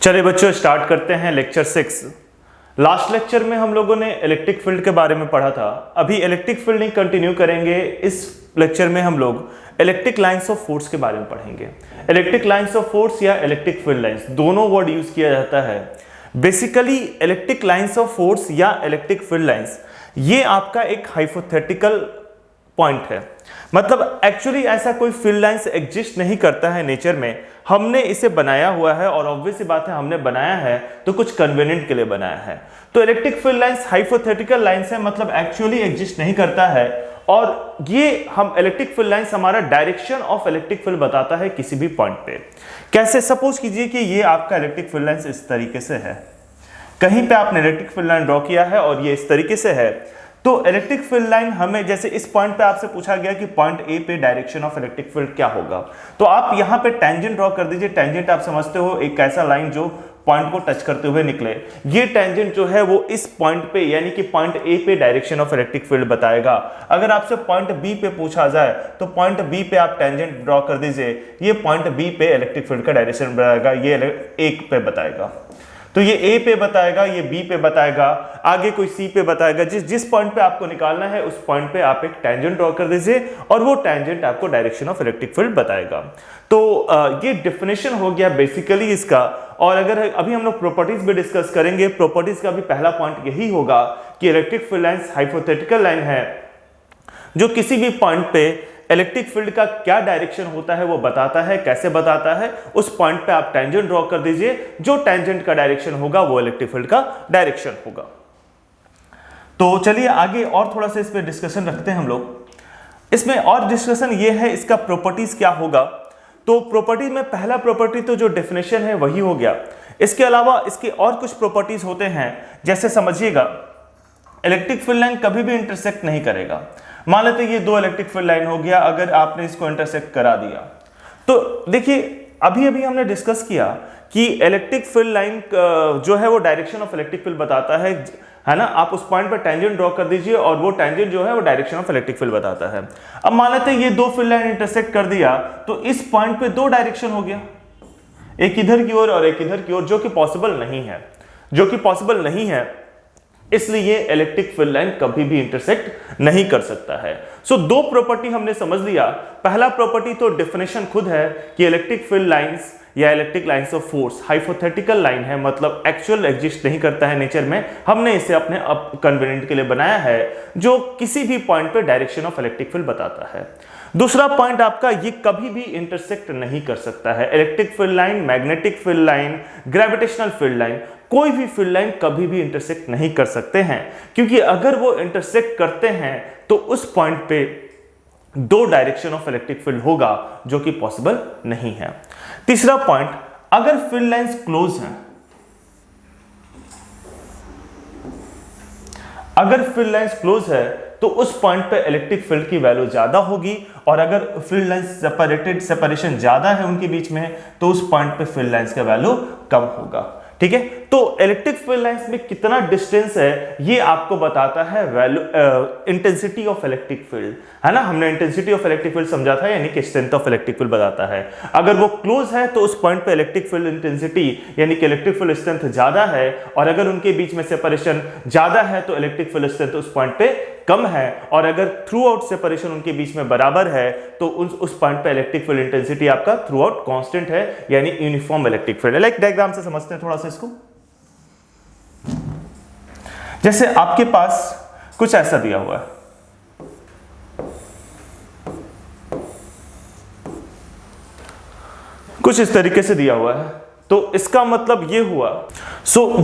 चलिए बच्चों स्टार्ट करते हैं लेक्चर 6। लास्ट लेक्चर में हम लोगों ने इलेक्ट्रिक फील्ड के बारे में पढ़ा था। अभी इलेक्ट्रिक फील्ड कंटिन्यू करेंगे। इस लेक्चर में हम लोग इलेक्ट्रिक लाइंस ऑफ फोर्स के बारे में पढ़ेंगे। इलेक्ट्रिक लाइंस ऑफ फोर्स या इलेक्ट्रिक फील्ड लाइंस दोनों वर्ड यूज किया जाता है। Basically electric lines of force या इलेक्ट्रिक फील्ड लाइंस ये आपका एक हाइपोथेटिकल पॉइंट है। मतलब एक्चुअली ऐसा कोई फील्ड लाइंस एग्जिस्ट नहीं करता है नेचर में, हमने इसे बनाया हुआ है और ऑब्वियस सी बात है हमने बनाया है तो कुछ कन्वीनियंट के लिए बनाया है। तो electric field lines hypothetical lines है, मतलब एक्चुअली एग्जिस्ट नहीं करता है। और ये हम इलेक्ट्रिक फील्ड लाइंस हमारा डायरेक्शन ऑफ इलेक्ट्रिक फील्ड बताता है किसी भी पॉइंट पे। कैसे? सपोज कीजिए कि ये आपका इलेक्ट्रिक फील्ड लाइंस इस तरीके से है, कहीं पे आपने इलेक्ट्रिक फील्ड लाइन ड्रॉ किया है और ये इस तरीके से है। तो इलेक्ट्रिक फील्ड लाइन हमें जैसे इस पॉइंट पे आपसे पूछा गया कि पॉइंट ए पे डायरेक्शन ऑफ इलेक्ट्रिक फील्ड क्या होगा, तो आप यहां पे टेंजेंट ड्रॉ कर दीजिए। टेंजेंट आप समझते हो एक ऐसा लाइन जो पॉइंट को टच करते हुए निकले। ये टेंजेंट जो है वो इस पॉइंट पे यानी कि पॉइंट ए पे डायरेक्शन ऑफ इलेक्ट्रिक फील्ड बताएगा। अगर आपसे पॉइंट बी पे पूछा जाए तो पॉइंट बी पे आप टेंजेंट ड्रॉ कर दीजिए, ये पॉइंट बी पे इलेक्ट्रिक फील्ड का डायरेक्शन बताएगा, ये ए पे बताएगा। तो ये ए पे बताएगा, ये बी पे बताएगा, आगे कोई सी पे बताएगा। जिस पॉइंट पे आपको निकालना है उस पॉइंट पे आप एक टेंजेंट ड्रॉ कर दीजिए और वो टेंजेंट आपको डायरेक्शन ऑफ इलेक्ट्रिक फील्ड बताएगा। तो ये डेफिनेशन हो गया बेसिकली इसका। और अगर अभी हम लोग प्रॉपर्टीज भी डिस्कस करेंगे, प्रॉपर्टीज का भी पहला पॉइंट यही होगा कि electric field lines hypothetical line है जो किसी भी पॉइंट पे इलेक्ट्रिक फील्ड का क्या डायरेक्शन होता है वो बताता है। कैसे बताता है? उस पॉइंट पे आप टेंजेंट ड्रॉ कर दीजिए, जो टेंजेंट का डायरेक्शन होगा वो इलेक्ट्रिक फील्ड का डायरेक्शन होगा। तो चलिए आगे और थोड़ा सा इस पे डिस्कशन रखते हैं हम लोग। इसमें और डिस्कशन ये है इसका प्रॉपर्टीज क्या होगा। तो प्रॉपर्टी में पहला प्रॉपर्टी तो जो डेफिनेशन है वही हो गया। इसके अलावा इसके और कुछ प्रॉपर्टीज होते हैं, जैसे समझिएगा इलेक्ट्रिक फील्ड लाइन कभी भी इंटरसेक्ट नहीं करेगा। मान लेते ये दो इलेक्ट्रिक फील्ड लाइन हो गया, अगर आपने इसको इंटरसेक्ट करा दिया तो देखिए अभी अभी हमने डिस्कस किया कि इलेक्ट्रिक फील्ड लाइन जो है वो डायरेक्शन ऑफ इलेक्ट्रिक फील्ड बताता है ना। आप उस पॉइंट पर टेंजेंट ड्रॉ कर दीजिए और वो टेंजेंट जो है वो डायरेक्शन ऑफ इलेक्ट्रिक फील्ड बताता है। अब मान लेते ये दो फील्ड लाइन इंटरसेक्ट कर दिया तो इस पॉइंट पे दो डायरेक्शन हो गया, एक इधर की ओर और एक इधर की ओर, जो कि पॉसिबल नहीं है। इसलिए इलेक्ट्रिक फील्ड लाइन कभी भी इंटरसेक्ट नहीं कर सकता है। सो दो प्रॉपर्टी हमने समझ लिया। पहला प्रॉपर्टी तो डेफिनेशन खुद है कि इलेक्ट्रिक फील्ड लाइंस या electric lines of force hypothetical line है, मतलब एक्चुअल एग्जिस्ट नहीं करता है नेचर में। हमने इसे अपने कन्वीनियंट के लिए बनाया है, जो किसी भी पॉइंट पे डायरेक्शन ऑफ इलेक्ट्रिक फील्ड बताता है। दूसरा पॉइंट आपका, ये कभी भी इंटरसेक्ट नहीं कर सकता है। Electric field line, magnetic field line, gravitational field line, कोई भी फील्ड लाइन कभी भी इंटरसेक्ट नहीं कर सकते हैं, क्योंकि अगर वो इंटरसेक्ट करते हैं तो उस पॉइंट पे दो डायरेक्शन ऑफ इलेक्ट्रिक फील्ड होगा, जो कि पॉसिबल नहीं है। तीसरा पॉइंट, अगर फील्ड लाइंस क्लोज हैं, अगर फील्ड लाइंस क्लोज है तो उस पॉइंट पे इलेक्ट्रिक फील्ड की वैल्यू ज्यादा होगी, और अगर फील्ड लाइंस सेपरेशन ज्यादा है उनके बीच में तो उस पॉइंट पे फील्ड लाइंस का वैल्यू कम होगा। ठीक है, तो इलेक्ट्रिक फील्ड लाइंस में कितना डिस्टेंस है ये आपको बताता है value intensity of electric field, है ना। हमने इंटेंसिटी ऑफ इलेक्ट्रिक फील्ड समझा था, यानी कि स्ट्रेंथ ऑफ इलेक्ट्रिक फील्ड बताता है। अगर वो क्लोज है तो उस पॉइंट पे इलेक्ट्रिक फील्ड इंटेंसिटी यानी कि इलेक्ट्रिक फील्ड स्ट्रेंथ ज्यादा है, और अगर उनके बीच में सेपरेशन ज्यादा है तो इलेक्ट्रिक फील्ड स्ट्रेंथ उस पॉइंट पे कम है, और अगर थ्रू आउट सेपरेशन उनके बीच में बराबर है तो उस पॉइंट पे इलेक्ट्रिक फील्ड इंटेंसिटी आपका थ्रू आउट कांस्टेंट है, यानी uniform electric field. Like diagram से समझते हैं थोड़ा सा इसको। जैसे आपके पास कुछ ऐसा दिया हुआ है, कुछ इस तरीके से दिया हुआ है, तो इसका मतलब ये हुआ।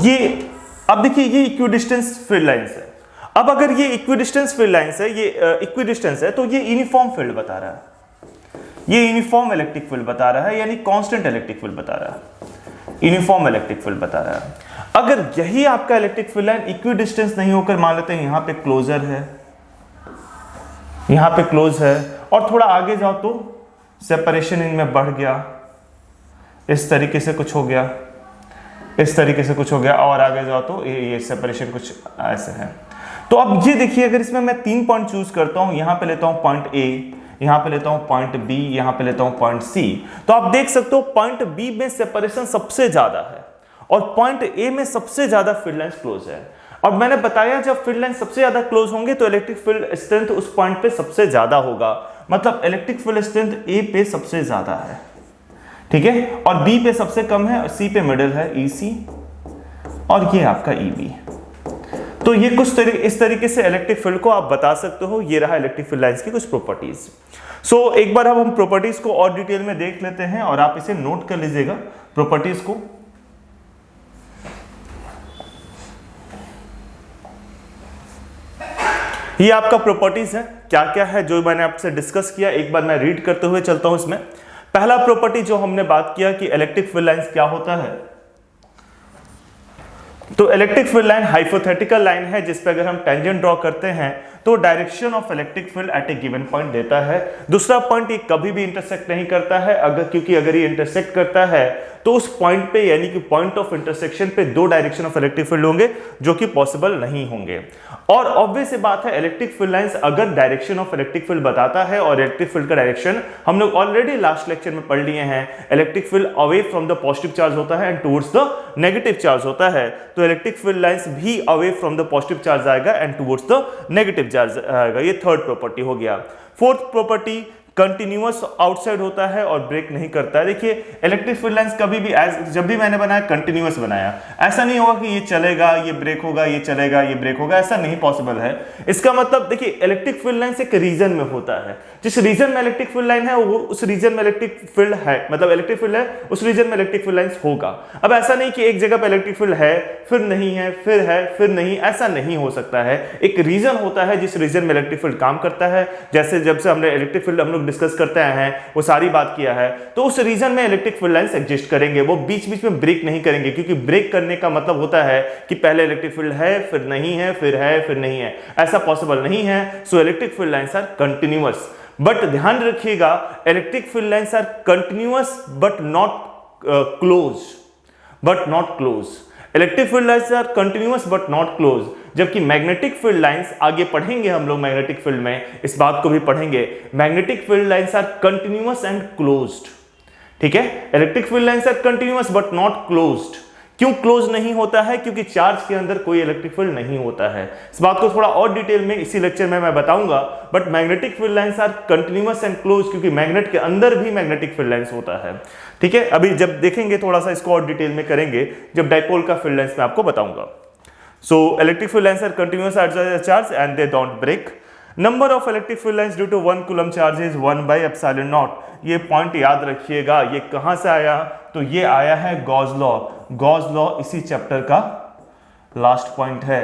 ये अब देखिए ये इक्विडिस्टेंस फील्ड लाइंस है। अब अगर ये इक्विडिस्टेंस फील्ड लाइंस है, ये इक्विडिस्टेंस है, तो ये यूनिफॉर्म फील्ड बता रहा है, ये यूनिफॉर्म इलेक्ट्रिक फील्ड बता रहा है, यानी कांस्टेंट इलेक्ट्रिक फील्ड बता रहा है, यूनिफॉर्म इलेक्ट्रिक फील्ड बता रहा है। अगर यही आपका इलेक्ट्रिक फील्ड लाइन इक्विडिस्टेंस नहीं होकर, मान लेते हैं यहां पे क्लोजर है, यहां पे क्लोज है, और थोड़ा आगे जाओ तो सेपरेशन इनमें बढ़ गया, इस तरीके से कुछ हो गया, इस तरीके से कुछ हो गया, और आगे जाओ तो ये सेपरेशन कुछ ऐसे है। तो अब ये देखिए, अगर इसमें मैं 3 पॉइंट चूज करता हूं, यहां पे लेता हूं पॉइंट ए, यहां पे लेता हूं पॉइंट बी, यहां पे लेता हूं पॉइंट सी, तो आप देख सकते हो पॉइंट बी में सेपरेशन सबसे ज्यादा है और पॉइंट ए में सबसे ज्यादा फील्ड लाइंस क्लोज है। और मैंने बताया जब फील्ड लाइन सबसे ज्यादा क्लोज होंगे तो इलेक्ट्रिक फील्ड स्ट्रेंथ उस पॉइंट पे सबसे ज्यादा होगा, मतलब इलेक्ट्रिक फील्ड स्ट्रेंथ ए पे सबसे ज्यादा है, ठीक है, और बी पे सबसे कम है, और सी पे मिडिल है EC, और ये आपका EB। तो ये कुछ इस तरीके से इलेक्ट्रिक फील्ड को आप बता सकते हो। ये रहा इलेक्ट्रिक फील्ड लाइंस की कुछ प्रॉपर्टीज। सो एक बार हम प्रॉपर्टीज को और डिटेल में देख लेते हैं और आप इसे नोट कर लीजिएगा प्रॉपर्टीज को। ये आपका प्रॉपर्टीज है, क्या क्या है जो मैंने आपसे डिस्कस किया, एक बार मैं रीड करते हुए चलता हूं इसमें। पहला प्रॉपर्टी जो हमने बात किया कि इलेक्ट्रिक फील्ड लाइंस क्या होता है, तो electric field line hypothetical line है जिस पे अगर हम टेंजेंट ड्रॉ करते हैं तो direction of electric field at A given point देता है। दूसरा पॉइंट ये कभी भी इंटरसेक्ट नहीं करता है, क्योंकि अगर ये इंटरसेक्ट करता है तो उस पॉइंट पे यानी कि पॉइंट ऑफ इंटरसेक्शन पे दो डायरेक्शन ऑफ इलेक्ट्रिक फील्ड होंगे जो कि पॉसिबल नहीं होंगे। और ऑब्वियस सी बात है इलेक्ट्रिक फील्ड लाइंस अगर डायरेक्शन ऑफ इलेक्ट्रिक फील्ड बताता है और इलेक्ट्रिक फील्ड का डायरेक्शन हम लोग ऑलरेडी लास्ट लेक्चर में पढ़ लिए हैं, electric field away from the positive charge होता है and towards the negative charge होता है, तो इलेक्ट्रिक फील्ड लाइंस भी away from the positive charge आएगा and towards the negative charge आएगा। ये थर्ड प्रॉपर्टी हो गया। फोर्थ प्रॉपर्टी कंटिन्यूअस आउटसाइड होता है और ब्रेक नहीं करता है। देखिए इलेक्ट्रिक फील्ड लाइंस कभी भी जब भी मैंने बनाया कंटिन्यूअस बनाया, ऐसा नहीं होगा कि ये चलेगा ये ब्रेक होगा, ये चलेगा ये ब्रेक होगा, ऐसा नहीं पॉसिबल है। इसका मतलब देखिए इलेक्ट्रिक फील्ड लाइंस एक रीजन में होता है, जिस रीजन में इलेक्ट्रिक फील्ड लाइन है वो उस रीजन में इलेक्ट्रिक फील्ड है, मतलब इलेक्ट्रिक फील्ड है उस रीजन में इलेक्ट्रिक फील्ड लाइंस होगा। अब ऐसा नहीं कि एक जगह पर इलेक्ट्रिक फील्ड है फिर नहीं है फिर है फिर नहीं, ऐसा नहीं हो सकता है। एक रीजन होता है जिस रीजन में इलेक्ट्रिक फील्ड काम करता है, जैसे जब से हमने इलेक्ट्रिक फील्ड हम लोग डिस्कस करते हैं वो सारी बात किया है, तो उस रीजन में इलेक्ट्रिक फील्ड लाइंस एग्जिस्ट करेंगे, वो बीच बीच में ब्रेक नहीं करेंगे, क्योंकि ब्रेक करने का मतलब होता है कि पहले इलेक्ट्रिक फील्ड है फिर नहीं है फिर है फिर नहीं है, ऐसा पॉसिबल नहीं है। So electric field lines are continuous, but ध्यान रखिएगा electric field lines are continuous but not close. Electric field lines are continuous but not close, जबकि मैग्नेटिक फील्ड लाइंस आगे पढ़ेंगे हम लोग, मैग्नेटिक फील्ड में इस बात को भी पढ़ेंगे, magnetic field lines are continuous and closed, ठीक है। Electric field lines are continuous but not closed. क्यों क्लोज नहीं होता है? क्योंकि चार्ज के अंदर कोई इलेक्ट्रिक फील्ड नहीं होता है। इस बात को थोड़ा और डिटेल में इसी लेक्चर में मैं बताऊंगा, but magnetic field lines are continuous and close, क्योंकि मैग्नेट के अंदर भी मैग्नेटिक फील्ड लाइंस होता है, ठीक है। अभी जब देखेंगे थोड़ा सा इसको और डिटेल में करेंगे जब डाइपोल का फील्ड लाइंस में आपको बताऊंगा। So electric field lines are continuous at the charge and they don't break. Number of electric field lines due to 1 coulomb charge is 1 by epsilon naught. ये पॉइंट याद रखिएगा। ये कहां से आया? तो ये आया है गॉस लॉ। गॉस लॉ इसी चैप्टर का लास्ट पॉइंट है।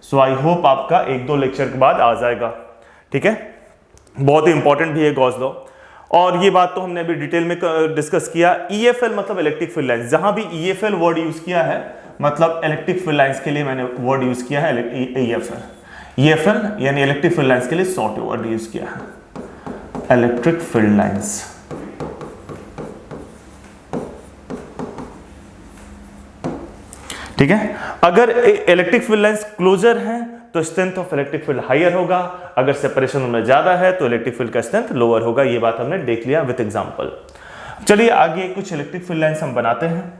सो आई होप आपका 1-2 लेक्चर के बाद आ जाएगा, ठीक है। बहुत ही इंपॉर्टेंट भी है गॉस लॉ, और ये बात तो हमने अभी डिटेल में डिस्कस किया। EFL मतलब इलेक्ट्रिक फील्ड लाइंस, जहां भी EFL वर्ड यूज किया है मतलब इलेक्ट्रिक फील्ड लाइंस के लिए मैंने वर्ड यूज किया है EFL यानी इलेक्ट्रिक फील्ड लाइंस के लिए शॉर्ट वर्ड यूज किया है, इलेक्ट्रिक फील्ड लाइंस। ठीक है। अगर इलेक्ट्रिक फील्ड लाइंस क्लोजर है तो strength of electric field higher होगा, अगर सेपरेशन में ज्यादा है तो इलेक्ट्रिक फील्ड का स्ट्रेंथ लोअर होगा। ये बात हमने देख लिया विद एग्जांपल। चलिए आगे कुछ इलेक्ट्रिक फील्ड लाइंस हम बनाते हैं।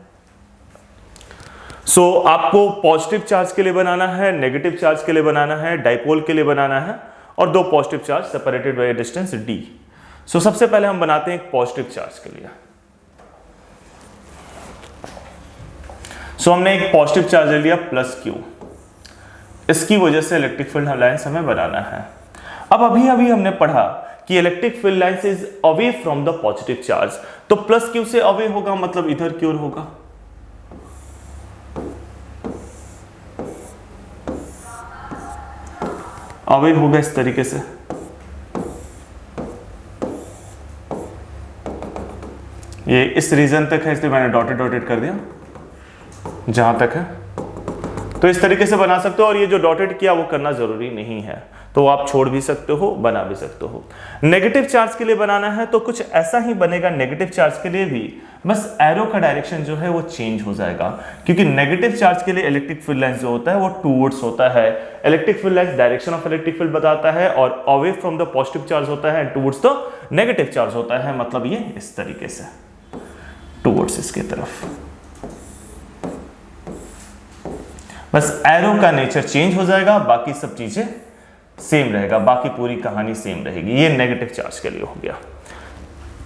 सो आपको पॉजिटिव चार्ज के लिए बनाना है, नेगेटिव चार्ज के लिए बनाना है, डाइपोल के लिए बनाना है, और दो positive charge separated by distance d। सो सबसे पहले हम बनाते हैं एक पॉजिटिव चार्ज के लिए। सो हमने एक पॉजिटिव चार्ज ले लिया +q, इसकी वजह से इलेक्ट्रिक फील्ड लाइंस हमें बनाना है। अब अभी हमने पढ़ा कि electric field lines is away from the positive charge, तो +q से अवे होगा मतलब इधर की ओर होगा। अवे होगा इस तरीके से, ये इस रीजन तक है इसलिए मैंने डॉटेड कर दिया जहां तक है, तो इस तरीके से बना सकते हो। और ये जो डॉटेड किया वो करना जरूरी नहीं है, तो आप छोड़ भी सकते हो, बना भी सकते हो। नेगेटिव चार्ज के लिए बनाना है तो कुछ ऐसा ही बनेगा। नेगेटिव चार्ज के लिए भी बस एरो का डायरेक्शन जो है वो चेंज हो जाएगा, क्योंकि नेगेटिव चार्ज के लिए इलेक्ट्रिक फील्ड लाइंस जो होता है वो टुवर्ड्स होता है। Electric field lines direction of electric field बताता है, और away from the positive charge होता है, टुवर्ड्स द नेगेटिव चार्ज होता है, मतलब ये इस तरीके से टुवर्ड्स इसके तरफ। बस एरो का नेचर चेंज हो जाएगा, बाकी सब चीजें सेम रहेगा, बाकी पूरी कहानी सेम रहेगी। ये नेगेटिव चार्ज के लिए हो गया।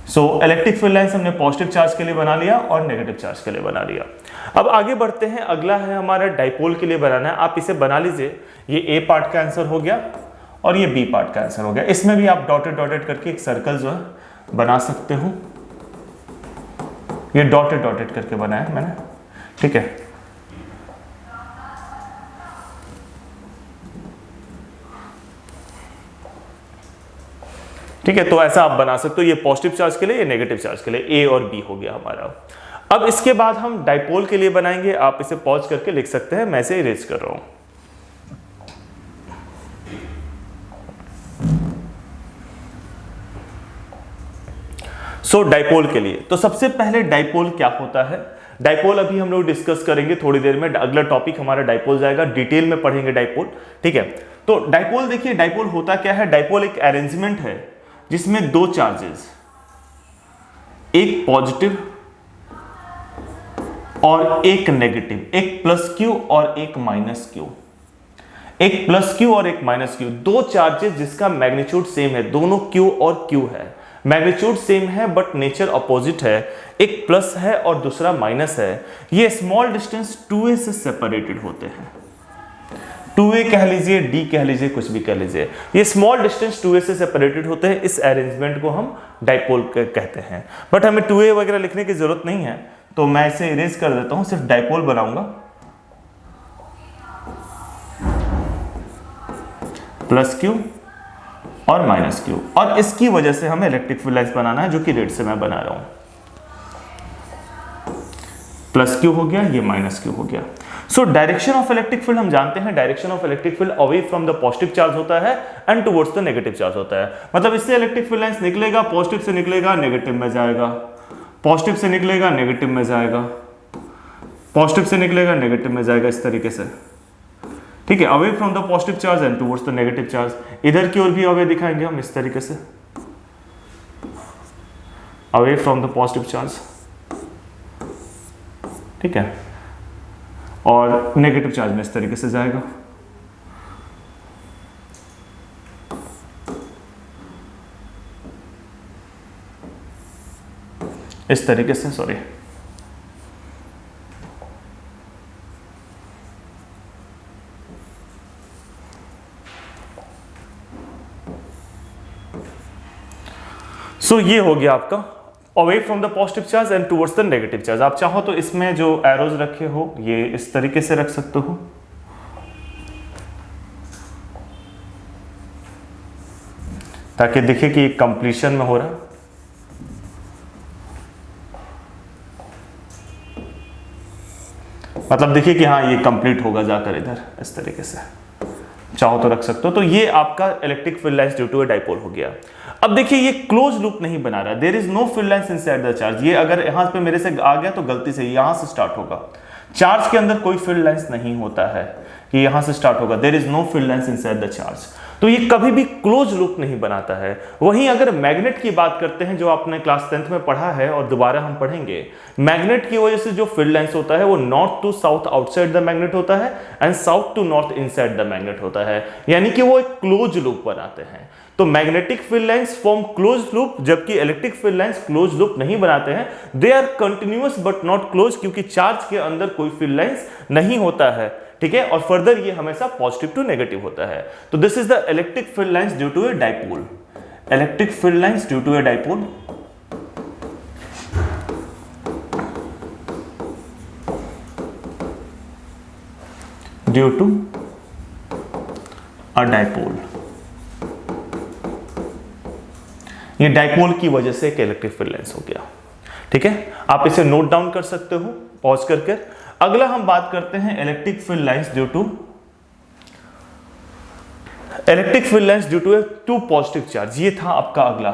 सो इलेक्ट्रिक फील्ड लाइंस हमने पॉजिटिव चार्ज के लिए बना लिया और नेगेटिव चार्ज के लिए बना लिया। अब आगे बढ़ते हैं, अगला है हमारा डाइपोल के लिए बनाना है। आप इसे बना लीजिए, ये ए पार्ट का आंसर हो गया और ये बी पार्ट का आंसर हो गया। इसमें भी आप डॉटेड डॉटेड करके एक सर्कल जो है बना सकते हो। ये डॉटेड डॉटेड करके बनाया मैंने, ठीक है। ठीक है, तो ऐसा आप बना सकते हो। ये पॉजिटिव चार्ज के लिए, ये नेगेटिव चार्ज के लिए, ए और बी हो गया हमारा। अब इसके बाद हम डाइपोल के लिए बनाएंगे। आप इसे पॉज करके लिख सकते हैं, मैं इसे इरेज कर रहा हूं। सो डाइपोल के लिए तो सबसे पहले डाइपोल क्या होता है, डाइपोल अभी हम लोग डिस्कस करेंगे थोड़ी देर में। अगला टॉपिक हमारा डाइपोल जाएगा, डिटेल में पढ़ेंगे डाइपोल, ठीक है। तो डाइपोल देखिए, डाइपोल होता क्या है। डाइपोल एक अरेंजमेंट है जिसमें दो चार्जेस, एक पॉजिटिव और एक नेगेटिव, एक प्लस क्यू और एक माइनस क्यू, एक प्लस क्यू और एक माइनस क्यू, दो चार्जेस जिसका मैग्नीट्यूड सेम है, दोनों क्यू और क्यू है, मैग्नीट्यूड सेम है बट नेचर अपोजिट है, एक प्लस है और दूसरा माइनस है। ये स्मॉल डिस्टेंस 2a से सेपरेटेड होते हैं। 2a कह लीजिए, d कह लीजिए, कुछ भी कह लीजिए, ये स्मॉल डिस्टेंस 2a से सेपरेटेड होते हैं। इस अरेंजमेंट को हम डाइपोल कहते हैं। बट हमें 2a वगैरह लिखने की जरूरत नहीं है, तो मैं इसे इरेज कर देता हूं, सिर्फ डाइपोल बनाऊंगा। प्लस क्यू और माइनस क्यू, और इसकी वजह से हमें इलेक्ट्रिक फील्ड लाइंस बनाना है, जो कि रेड से मैं बना रहा हूं। प्लस क्यू हो गया, ये माइनस क्यू हो गया। So direction of electric field हम जानते हैं, direction of electric field away from the positive charge होता है and towards the negative charge होता है। मतलब इससे इलेक्ट्रिक फील्ड लाइंस निकलेगा, पॉजिटिव से निकलेगा, नेगेटिव में जाएगा, पॉजिटिव से निकलेगा, नेगेटिव में जाएगा, पॉजिटिव से निकलेगा, नेगेटिव में जाएगा, इस तरीके से, ठीक है। Away from the positive charge and towards the negative charge. इधर की ओर भी अवे दिखाएंगे हम इस तरीके से, away from the positive charge, ठीक है, और नेगेटिव चार्ज में इस तरीके से जाएगा। इस तरीके से, सॉरी, सो ये हो गया आपका away from the positive charge and towards the negative charge. आप चाहो तो इसमें जो एरोज रखे हो ये इस तरीके से रख सकते हो, ताकि दिखे कि कंप्लीशन में हो रहा। मतलब देखिए कि हाँ ये कंप्लीट होगा जाकर इधर, इस तरीके से चाहो तो रख सकते हो। तो ये आपका electric field lines due to a dipole हो गया। अब देखिए ये क्लोज लूप नहीं बना रहा, there is no field lines inside the charge. ये अगर यहां पे मेरे से आ गया तो गलती से यहां से स्टार्ट होगा। चार्ज के अंदर कोई फील्ड लाइंस नहीं होता है कि यहां से स्टार्ट होगा, there is no field lines inside the charge. तो ये कभी भी क्लोज लूप नहीं बनाता है। वहीं अगर मैग्नेट की बात करते हैं, जो आपने क्लास 10th में पढ़ा है और दोबारा हम पढ़ेंगे, मैग्नेट की वजह से जो फील्ड लाइंस होता है वो north to south outside the magnet होता है and south to north inside the magnet होता है, यानी कि वो एक क्लोज लूप बनाते हैं। तो magnetic field lines form close loop, जबकि electric field lines close loop नहीं बनाते हैं। They are continuous but not close, क्योंकि चार्ज के अंदर कोई फील्ड लाइंस नहीं होता है, ठीक है। और फर्दर ये हमेशा पॉजिटिव टू नेगेटिव होता है। तो this is the electric field lines due to a dipole. Electric field lines due to a dipole due to a dipole. ये डाइपोल की वजह से एक इलेक्ट्रिक फील्ड लाइंस हो गया, ठीक है। आप इसे नोट डाउन कर सकते हो पॉज करके। अगला हम बात करते हैं electric field lines due to two positive charge. ये था आपका अगला।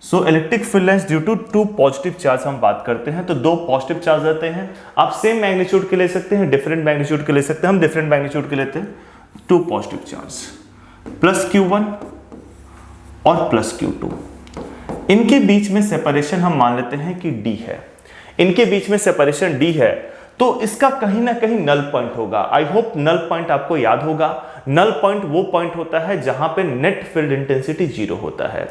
So electric field lines due to two positive charge हम बात करते हैं। तो दो पॉजिटिव चार्ज रहते हैं, आप सेम मैग्नीट्यूड के ले सकते हैं, डिफरेंट मैग्नीट्यूड के ले सकते हैं। हम डिफरेंट मैग्नीट्यूड के लेते हैं। To positive charge, plus Q1 और प्लस Q2। इनके बीच में सेपरेशन हम मान लेते हैं कि D है। इनके बीच में सेपरेशन D है, तो इसका कहीं ना कहीं नल पॉइंट होगा। आई होप नल पॉइंट आपको याद होगा। नल पॉइंट वो पॉइंट होता है जहां पे नेट फील्ड इंटेंसिटी 0 होता है,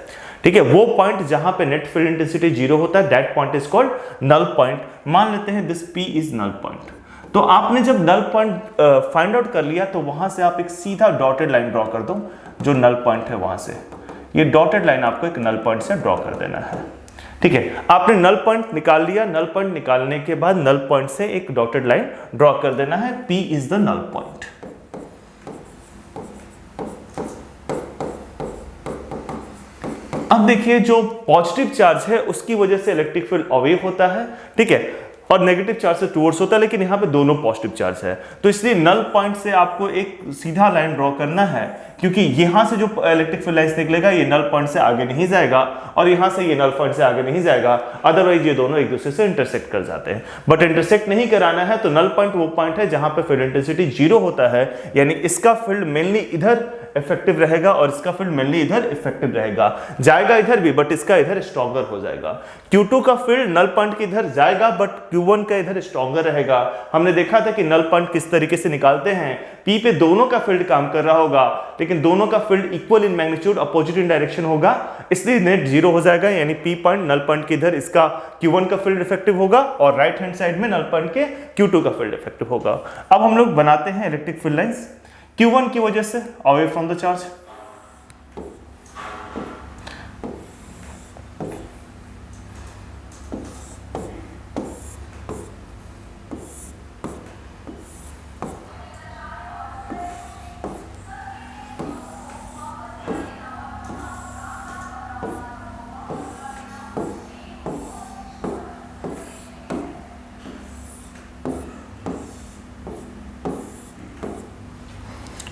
ठीक है। वो पॉइंट जहां पे नेट फील्ड इंटेंसिटी 0 होता है, that point is called null point. मान लेते हैं this P is null point. तो आपने जब नल पॉइंट फाइंड आउट कर लिया तो वहां से आप एक सीधा डॉटेड लाइन ड्रॉ कर दो जो नल पॉइंट है वहां से। ये डॉटेड लाइन आपको एक नल पॉइंट से ड्रॉ कर देना है, ठीक है। आपने नल पॉइंट निकाल लिया। नल पॉइंट निकालने के बाद नल पॉइंट से एक डॉटेड लाइन ड्रॉ कर देना है। P is the null point. अब देखिए जो पॉजिटिव चार्ज है उसकी वजह से इलेक्ट्रिक फील्ड अवे होता है, ठीक है, और नेगेटिव चार्ज से टुवर्ड्स होता है, लेकिन यहां पे दोनों पॉजिटिव चार्ज है। तो इसलिए नल पॉइंट से आपको एक सीधा लाइन ड्रॉ करना है, क्योंकि यहां से जो इलेक्ट्रिक फील्ड लाइंस निकलेगा ये नल पॉइंट से आगे नहीं जाएगा और यहां से ये नल पॉइंट से आगे नहीं जाएगा, अदरवाइज ये दोनों एक दूसरे से इंटरसेक्ट कर जाते हैं। बट इंटरसेक्ट नहीं कराना है तो नल पॉइंट वो पॉइंट है जहां पे फील्ड इंटेंसिटी 0 होता है, यानी इसका फील्ड मेनली इधर इफेक्टिव रहेगा और इसका फील्ड मेनली इधर इफेक्टिव रहेगा। जाएगा इधर भी बट इसका इधर स्ट्रॉन्गर हो जाएगा। Q2 का फील्ड नल पॉइंट के इधर जाएगा बट Q1 का इधर स्ट्रॉन्गर रहेगा। हमने देखा था कि नल पॉइंट किस तरीके से निकालते हैं। P पे दोनों का फील्ड काम कर रहा होगा, लेकिन दोनों का field equal in magnitude, opposite in direction होगा, इसलिए नेट 0 हो जाएगा। यानी P पॉइंट नल पॉइंट के इधर इसका Q1 का फील्ड इफेक्टिव होगा और राइट हैंड साइड में नल पॉइंट के Q2 का फील्ड इफेक्टिव होगा। अब हम लोग बनाते हैं इलेक्ट्रिक फील्ड लाइंस Q1 की वजह से अवे फ्रॉम द चार्ज।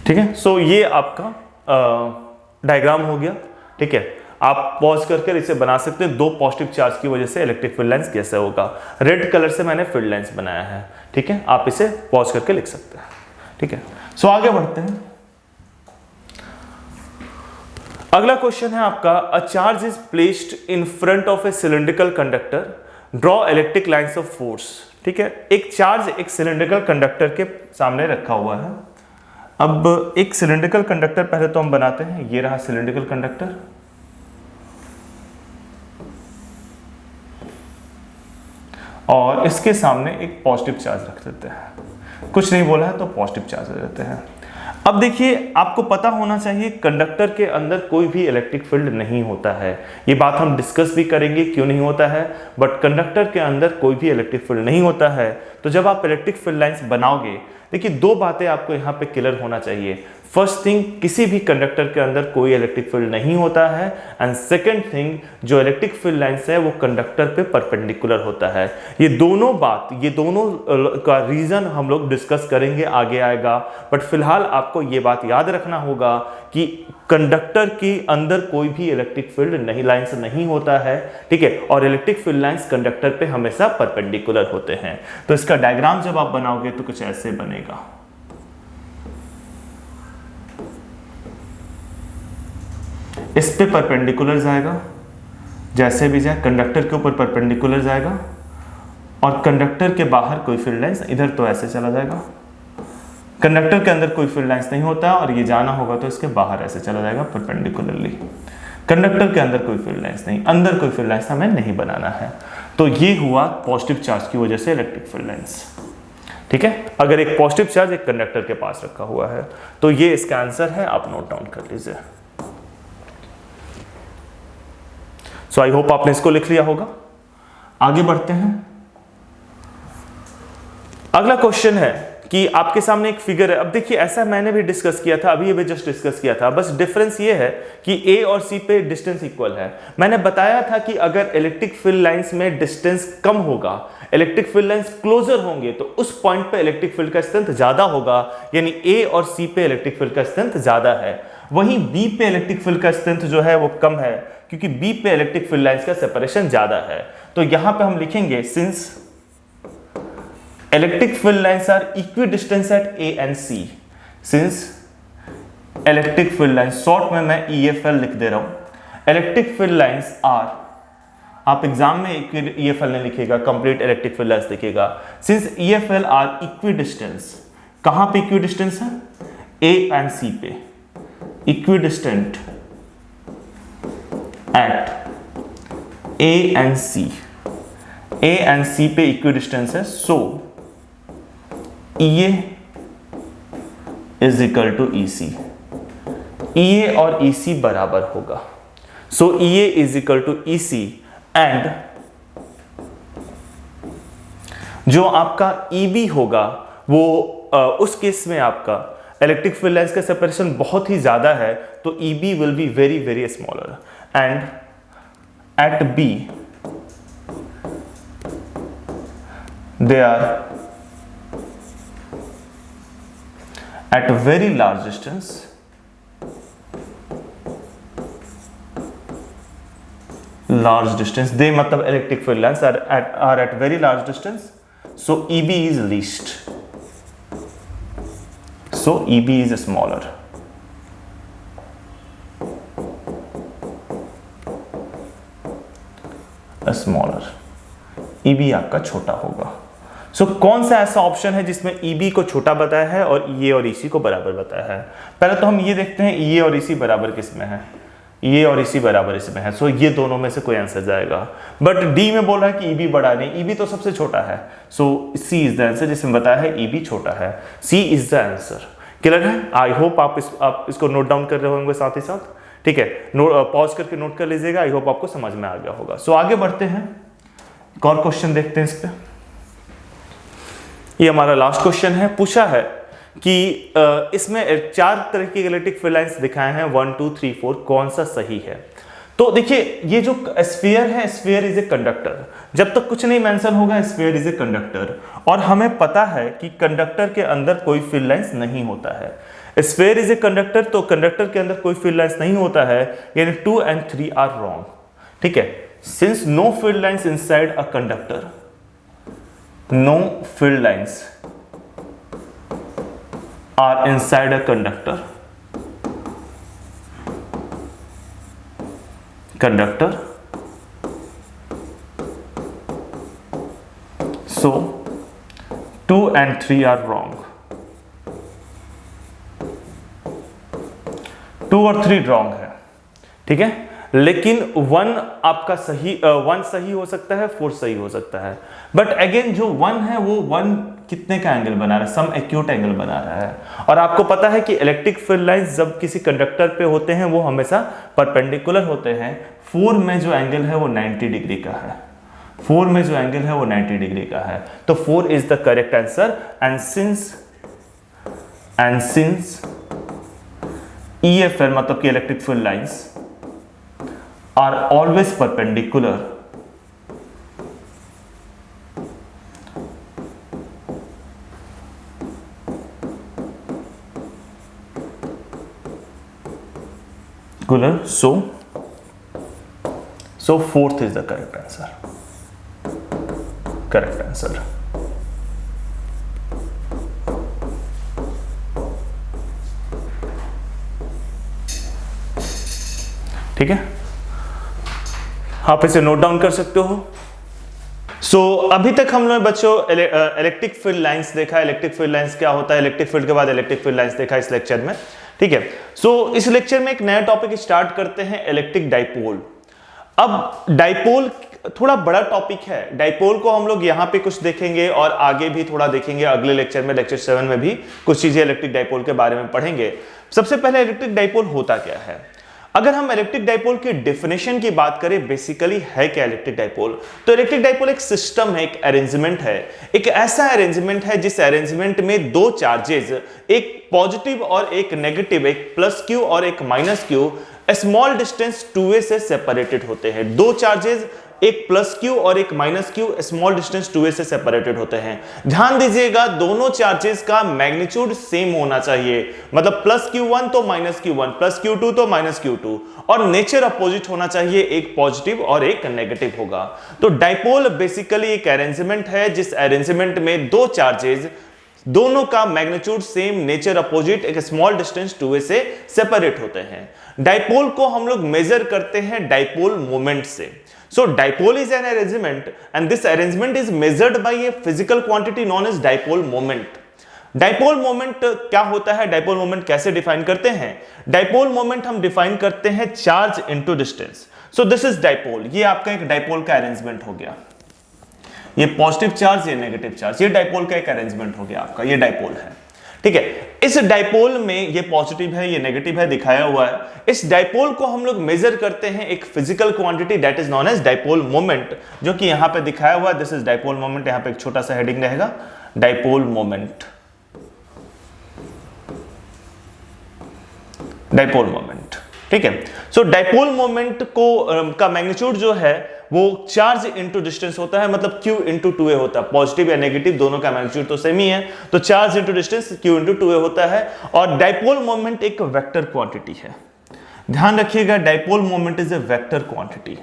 ठीक है, सो ये आपका डायग्राम हो गया, ठीक है। आप पॉज करके इसे बना सकते हैं। दो पॉजिटिव चार्ज की वजह से इलेक्ट्रिक फील्ड लाइंस कैसे होगा। रेड कलर से मैंने फील्ड लाइंस बनाया है, ठीक है। आप इसे पॉज करके लिख सकते हैं, ठीक है। सो आगे बढ़ते हैं। अगला क्वेश्चन है आपका, a charge is placed in front of A cylindrical conductor, draw electric lines of force. ठीक है, एक चार्ज एक सिलिंड्रिकल कंडक्टर के सामने रखा हुआ है। अब एक सिलिंड्रिकल कंडक्टर पहले तो हम बनाते हैं। ये रहा सिलिंड्रिकल कंडक्टर, और इसके सामने एक पॉजिटिव चार्ज रख देते हैं। कुछ नहीं बोला है तो पॉजिटिव चार्ज रख देते हैं। अब देखिए, आपको पता होना चाहिए कंडक्टर के अंदर कोई भी इलेक्ट्रिक फील्ड नहीं होता है। ये बात हम डिस्कस भी करेंगे क्यों नहीं होता है, बट कंडक्टर के अंदर कोई भी इलेक्ट्रिक फील्ड नहीं होता है। तो जब आप इलेक्ट्रिक फील्ड लाइंस बनाओगे, देखिए दो बातें आपको यहाँ पे क्लियर होना चाहिए। फर्स्ट थिंग, किसी भी कंडक्टर के अंदर कोई इलेक्ट्रिक फील्ड नहीं होता है, एंड सेकंड थिंग, जो इलेक्ट्रिक फील्ड लाइंस है वो कंडक्टर पे परपेंडिकुलर होता है। ये दोनों का रीजन हम लोग डिस्कस करेंगे, आगे आएगा। बट फिलहाल आपको ये बात याद रखना होगा कि कंडक्टर के अंदर कोई भी इलेक्ट्रिक फील्ड नहीं, लाइंस नहीं होता है, ठीक है। और इलेक्ट्रिक फील्ड लाइंस कंडक्टर पे हमेशा परपेंडिकुलर होते हैं। तो इसका डायग्राम जब आप बनाओगे तो कुछ ऐसे बनेगा। इस पे परपेंडिकुलर जाएगा, जैसे भी जाए कंडक्टर के ऊपर परपेंडिकुलर जाएगा, और कंडक्टर के बाहर कोई फील्ड लाइंस, इधर तो ऐसे चला जाएगा। कंडक्टर के अंदर कोई फील्ड लाइंस नहीं होता और ये जाना होगा तो इसके बाहर ऐसे चला जाएगा परपेंडिकुलरली। कंडक्टर के अंदर कोई फील्ड लाइंस नहीं, अंदर कोई फील्ड लाइंस हमें नहीं बनाना है। तो ये हुआ पॉजिटिव चार्ज की वजह से इलेक्ट्रिक फील्ड लाइंस, ठीक है। अगर एक पॉजिटिव चार्ज एक कंडक्टर के पास रखा हुआ है तो ये इसका आंसर है, आप नोट डाउन कर लीजिए। सो आई होप आपने इसको लिख लिया होगा। आगे बढ़ते हैं। अगला क्वेश्चन है कि आपके सामने एक फिगर है। अब देखिए, ऐसा मैंने भी डिस्कस किया था, अभी भी जस्ट डिस्कस किया था, बस डिफरेंस ये है कि ए और सी पे डिस्टेंस इक्वल है। मैंने बताया था कि अगर इलेक्ट्रिक फील्ड लाइंस में डिस्टेंस कम होगा, इलेक्ट्रिक फील्ड लाइंस क्लोजर होंगे, तो उस पॉइंट पे इलेक्ट्रिक फील्ड का स्ट्रेंथ ज्यादा होगा, यानी ए और सी पे इलेक्ट्रिक फील्ड का स्ट्रेंथ ज्यादा है। वहीं बी पे इलेक्ट्रिक फील्ड का स्ट्रेंथ जो है वो कम है, क्योंकि बी पे इलेक्ट्रिक फील्ड लाइंस का सेपरेशन ज्यादा है। तो यहां पे हम लिखेंगे, since electric field lines are equidistant at A and C, since electric field lines, short में मैं EFL लिख दे रहा हूं, electric field lines are आप एग्जाम में EFL नहीं लिखेगा, कंप्लीट इलेक्ट्रिक फील्ड लाइंस लिखेगा। Since EFL are equidistance, कहां पे इक्वी डिस्टेंस है? A एंड C पे, equidistant at A and C, A and C पे इक्वी डिस्टेंस है, so EA is equal to EC, EA और EC बराबर होगा। So EA is equal to EC and जो आपका EB होगा वो उस केस में आपका इलेक्ट्रिक फील्ड लाइंस का सेपरेशन बहुत ही ज्यादा है, तो EB will be very very smaller and at B they are at a very large distance, they मतलब electric field lines are at very large distance, so EB is least, so EB is smaller. EB आपका छोटा होगा। सो कौन सा ऐसा option है जिसमें EB को छोटा बताया है और EA और EC को बराबर बताया है? पहले तो हम ये देखते हैं EA और EC बराबर किस में है। EA और EC बराबर इसमें है, सो ये दोनों में से कोई आंसर जाएगा। बट D में बोल रहा है कि EB बड़ा नहीं, EB तो सबसे छोटा है, so C is the answer, जिसमें बताया है EB छोटा है। C is the answer. Clear है? आई होप आप इसको नोट डाउन कर रहे होंगे साथ ही साथ, ठीक है? पॉज करके नोट कर लीजिएगा। आई होप आपको समझ में आ गया होगा। सो आगे बढ़ते हैं, एक और क्वेश्चन देखते हैं इस पे। ये हमारा लास्ट क्वेश्चन है। पूछा है कि इसमें 4 तरह की इलेक्ट्रिक फील्ड लाइंस दिखाए हैं, 1 2 3 4, कौन सा सही है? तो देखिए, ये जो स्फीयर है, स्फीयर इज ए कंडक्टर। जब तक कुछ नहीं मेंशन होगा, स्फीयर इज ए कंडक्टर, और हमें पता है कि कंडक्टर के अंदर कोई फील्ड लाइंस नहीं होता है। स्फीयर इज ए कंडक्टर, तो कंडक्टर के अंदर कोई फील्ड लाइंस नहीं होता है, यानी 2 and 3 आर रॉन्ग, ठीक है? Since no field lines inside a conductor, no field lines are inside a conductor, so 2 and 3 are wrong, 2 और 3 wrong है, ठीक है? लेकिन 1 आपका सही, 1 सही हो सकता है, 4 सही हो सकता है। बट अगेन जो 1 है वो 1 कितने का एंगल बना रहा है? सम एक्यूट एंगल बना रहा है। और आपको पता है कि इलेक्ट्रिक फील्ड लाइंस जब किसी कंडक्टर पे होते हैं वो हमेशा परपेंडिकुलर होते हैं। 4 में जो एंगल है वो 90 डिग्री का है, 4 में जो एंगल है वो 90 डिग्री का है, तो 4 is the correct answer. And since EFL मतलब कि electric field lines are always perpendicular, so 4th is the correct answer. ठीक है, आप इसे नोट डाउन कर सकते हो। सो अभी तक हम लोग बच्चों इलेक्ट्रिक फील्ड लाइंस देखा, इलेक्ट्रिक फील्ड लाइंस क्या होता है, इलेक्ट्रिक फील्ड के बाद इलेक्ट्रिक फील्ड लाइंस देखा इस लेक्चर में, ठीक है? सो इस लेक्चर में एक नया टॉपिक स्टार्ट करते हैं, इलेक्ट्रिक डाइपोल। अब डाइपोल थोड़ा बड़ा टॉपिक है, डाइपोल को हम लोग यहाँ पे कुछ देखेंगे और आगे भी थोड़ा देखेंगे, अगले लेक्चर में, लेक्चर 7 में भी कुछ चीजें इलेक्ट्रिक डाइपोल के बारे में पढ़ेंगे। सबसे पहले इलेक्ट्रिक डाइपोल होता क्या है? अगर हम इलेक्ट्रिक डाइपोल की डेफिनेशन की बात करें, बेसिकली है क्या इलेक्ट्रिक डाइपोल? तो इलेक्ट्रिक डाइपोल एक सिस्टम है, एक अरेंजमेंट है, एक ऐसा अरेंजमेंट है जिस अरेंजमेंट में 2 चार्जेस, एक पॉजिटिव और एक नेगेटिव, एक प्लस क्यू और एक minus Q, small distance 2a से सेपरेटेड होते हैं। 2 चार्जेस, एक प्लस क्यू और एक minus Q, small distance 2a से सेपरेटेड होते हैं। ध्यान दीजिएगा, दोनों चार्जेस का मैग्नीट्यूड सेम होना चाहिए, मतलब प्लस Q1 तो माइनस Q1, प्लस Q2 तो माइनस Q2, और नेचर अपोजिट होना चाहिए, एक पॉजिटिव और एक नेगेटिव होगा। तो डाइपोल बेसिकली एक अरेंजमेंट है जिस अरेंजमेंट में 2 चार्जेस, दोनों का मैग्नीट्यूड सेम, नेचर अपोजिट, एक स्मॉल डिस्टेंस 2a से सेपरेट होते हैं। डाइपोल को हम लोग मेजर करते हैं डाइपोल मोमेंट से। So dipole is an arrangement and this arrangement is measured by a physical quantity known as dipole moment. Dipole moment क्या होता है, डाइपोल मोमेंट कैसे डिफाइन करते हैं? डाइपोल मोमेंट हम डिफाइन करते हैं charge into distance. So this is dipole, ये आपका एक डाइपोल का अरेंजमेंट हो गया, ये पॉजिटिव चार्ज, ये नेगेटिव चार्ज, ये डाइपोल का एक अरेंजमेंट हो गया आपका, ये डाइपोल है, ठीक है। इस डाइपोल में ये पॉजिटिव है, ये नेगेटिव है, दिखाया हुआ है। इस डाइपोल को हम लोग मेजर करते हैं एक physical quantity that is known as dipole moment, जो कि यहां पे दिखाया हुआ है। दिस इज डाइपोल मोमेंट, यहां पे एक छोटा सा हेडिंग रहेगा, डाइपोल मोमेंट, डाइपोल मोमेंट, ठीक है। सो डाइपोल मोमेंट को का मैग्नीट्यूड जो है वो चार्ज इनटू डिस्टेंस होता है, मतलब Q इंटू 2a होता है। पॉजिटिव या नेगेटिव दोनों का मैग्नीट्यूड तो सेम ही है, तो charge into distance Q into 2a होता है। और डाइपोल मोमेंट एक वेक्टर क्वांटिटी है, ध्यान रखिएगा, dipole moment is a vector quantity.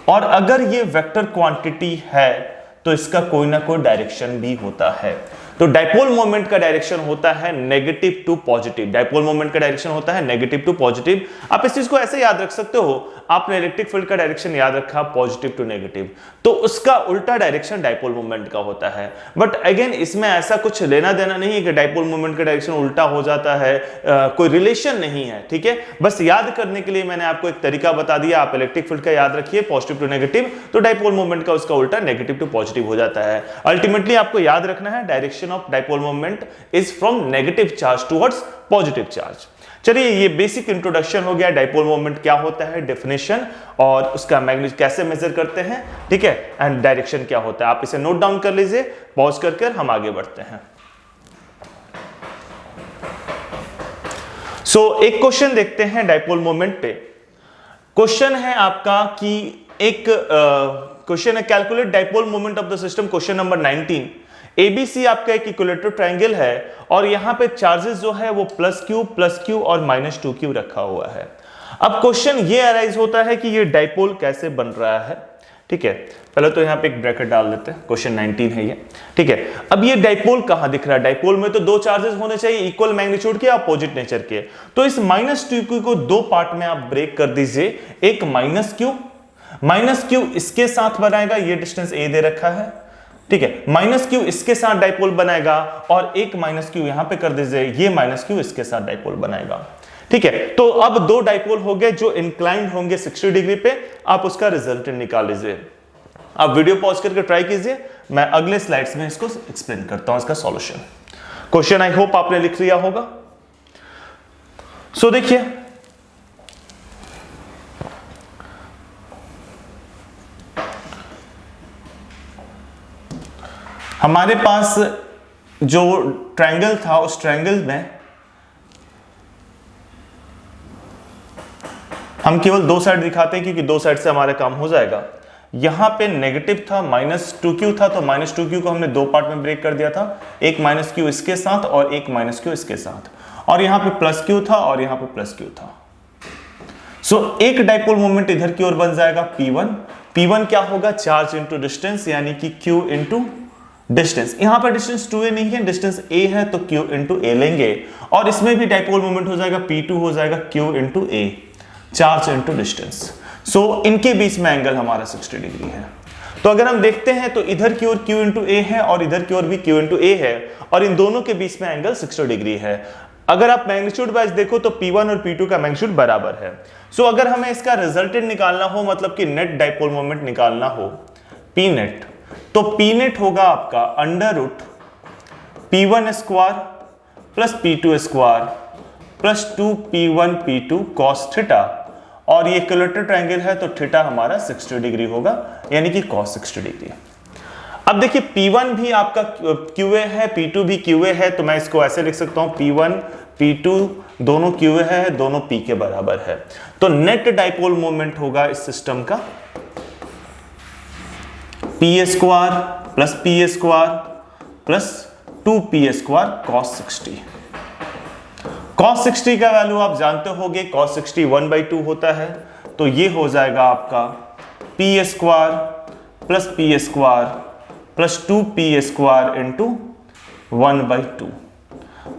और अगर ये वेक्टर क्वांटिटी है तो इसका कोई ना कोई डायरेक्शन भी होता है। तो डाइपोल मोमेंट का डायरेक्शन होता है negative to positive, dipole moment का डायरेक्शन होता है नेगेटिव टू पॉजिटिव। आप इस चीज को ऐसे याद रख सकते हो, आपने इलेक्ट्रिक फील्ड का डायरेक्शन याद रखा पॉजिटिव टू नेगेटिव, तो उसका उल्टा डायरेक्शन डाइपोल मोमेंट का होता है। बट अगेन इसमें ऐसा कुछ लेना देना नहीं है कि डाइपोल मोमेंट का डायरेक्शन उल्टा हो जाता है, कोई रिलेशन नहीं है, ठीक है। बस याद करने के लिए मैंने आपको एक तरीका बता दिया, आप इलेक्ट्रिक फील्ड का याद रखिए पॉजिटिव टू नेगेटिव, तो डाइपोल मोमेंट का उसका उल्टा नेगेटिव टू पॉजिटिव हो जाता है। अल्टीमेटली आपको याद रखना है direction of dipole moment is from negative charge towards positive charge. चलिए, ये बेसिक इंट्रोडक्शन हो गया, डाइपोल मोमेंट क्या होता है, डेफिनेशन, और उसका मैग्नीट्यूड कैसे मेजर करते हैं, ठीक है, एंड डायरेक्शन क्या होता है। आप इसे नोट डाउन कर लीजिए, पॉज करके हम आगे बढ़ते हैं। एक क्वेश्चन देखते हैं डाइपोल मोमेंट पे। क्वेश्चन है आपका कि एक क्वेश्चन है, calculate dipole moment of the system, question number 19। ABC आपका एक इक्विलेटरल ट्रायंगल है और यहां पे चार्जेस जो है वो +Q और -2Q रखा हुआ है। अब क्वेश्चन ये अराइज होता है कि ये डाइपोल कैसे बन रहा है, ठीक है। पहले तो यहां पे एक ब्रैकेट डाल देते हैं, क्वेश्चन 19 है ये, ठीक है। अब ये डाइपोल कहां दिख रहा है? डाइपोल में तो दो चार्जेस होने चाहिए, इक्वल मैग्नीट्यूड के, अपोजिट नेचर के। तो इस -2Q को दो पार्ट में आप ब्रेक कर दीजिए, एक -Q इसके साथ बनाएगा, ये डिस्टेंस a दे रखा है, ठीक है, -Q इसके साथ डाइपोल बनाएगा, और एक -Q यहां पे कर दीजिए, ये -Q इसके साथ डाइपोल बनाएगा, ठीक है। तो अब दो डाइपोल हो गए जो इंक्लाइंड होंगे 60 डिग्री पे, आप उसका रिजल्टेंट निकाल लीजिए। आप वीडियो पॉज करके ट्राई कीजिए, मैं अगले स्लाइड्स में इसको एक्सप्लेन करता हूं, इसका सॉल्यूशन। क्वेश्चन आई होप आपने लिख लिया होगा। देखिए, हमारे पास जो ट्रायंगल था, उस ट्रायंगल में हम केवल दो साइड दिखाते हैं क्योंकि दो साइड से हमारा काम हो जाएगा। यहां पे नेगेटिव था, -2Q था, तो -2Q को हमने दो पार्ट में ब्रेक कर दिया था, एक -Q इसके साथ और एक -Q इसके साथ, और यहां पे +Q था और यहां पे +Q था। एक डाइपोल मोमेंट इधर की ओर बन जाएगा P1 क्या होगा? चार्ज इंटू डिस्टेंस, यानी कि Q इंटू डिस्टेंस। यहां पर डिस्टेंस 2a नहीं है, डिस्टेंस a है, तो Q इंटू a लेंगे, और इसमें भी डाइपोल मोमेंट हो जाएगा P2 हो जाएगा Q into a, charge into distance. इनके बीच में एंगल हमारा 60 डिग्री है। तो अगर हम देखते हैं तो इधर की ओर Q इंटू a है और इधर की ओर भी Q इंटू a है, और इन दोनों के बीच में एंगल 60 डिग्री है। अगर आप मैग्नीट्यूड वाइज देखो तो P1 और P2 का मैग्नीट्यूड बराबर है। अगर हमें इसका रिजल्टेंट निकालना हो, मतलब कि नेट डाइपोल मोमेंट निकालना हो, P नेट, तो P नेट होगा आपका √P1 square plus P2 square plus 2P1 P2 cos theta, और ये इक्विलेटरल ट्रायंगल है तो थीटा हमारा 60 डिग्री होगा, यानी कि cos 60 डिग्री। अब देखिए, P1 भी आपका QA है, P2 भी QA है, तो मैं इसको ऐसे लिख सकता हूं, P1 P2 दोनों QA है, दोनों P के बराबर है। तो नेट डाइपोल मोमेंट होगा इस सिस्टम का P square plus P square plus 2P square cos 60। cos 60 का वैल्यू आप जानते होंगे, cos 60 1/2 होता है, तो ये हो जाएगा आपका P square plus P square plus 2P square into 1/2।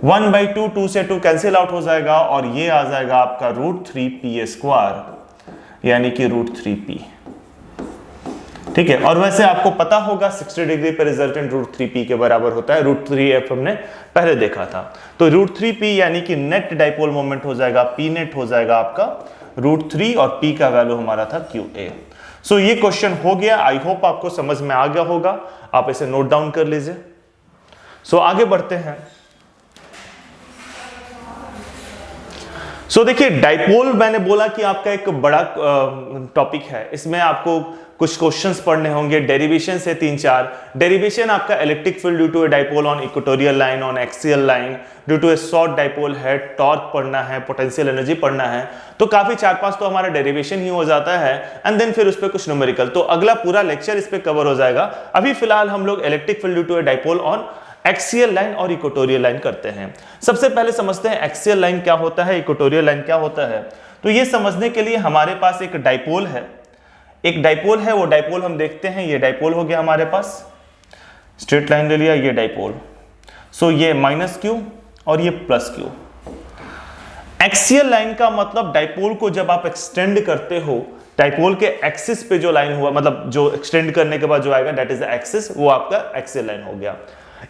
1/2, 2 से 2 कैंसिल आउट हो जाएगा और ये आ जाएगा आपका √3p², यानी कि √3p। ठीक है, और वैसे आपको पता होगा 60 डिग्री पे रिजल्टेंट √3p के बराबर होता है। √3f हमने पहले देखा था। तो √3p यानी कि नेट डाइपोल मोमेंट हो जाएगा, p नेट हो जाएगा आपका √3 और p का वैल्यू हमारा था qa। सो ये क्वेश्चन हो गया। आई होप आपको समझ में आ गया होगा, आप इसे नोट डाउन कर लीजिए। सो आगे बढ़ते हैं। देखिए डाइपोल मैंने बोला कि आपका एक बड़ा टॉपिक है, इसमें आपको कुछ क्वेश्चंस पढ़ने होंगे। डेरिवेशन से 3-4 डेरिवेशन आपका electric field due to a dipole on equatorial line, on axial line, due to a short dipole है, टॉर्क पढ़ना है, पोटेंशियल एनर्जी पढ़ना है। तो काफी 4-5 तो हमारा डेरिवेशन ही हो जाता है एंड देन फिर उस पर कुछ न्यूमेरिकल। तो अगला पूरा लेक्चर इस पे कवर हो जाएगा। अभी फिलहाल हम लोग electric field due to a dipole on axial line और इक्वेटोरियल लाइन करते हैं। सबसे पहले समझते हैं एक्सियल लाइन क्या होता है, इक्वेटोरियल लाइन क्या होता है। तो ये समझने के लिए हमारे पास एक डाइपोल है, वो डाइपोल हम देखते हैं। ये डाइपोल हो गया हमारे पास, स्ट्रेट लाइन ले लिया, ये डाइपोल। सो ये -q और ये +q। एक्सियल लाइन का मतलब डाइपोल को जब आप एक्सटेंड करते हो, डाइपोल के एक्सिस पे जो लाइन हुआ, मतलब जो एक्सटेंड करने के बाद जो आएगा दैट इज द एक्सिस, वो आपका एक्सियल लाइन हो गया।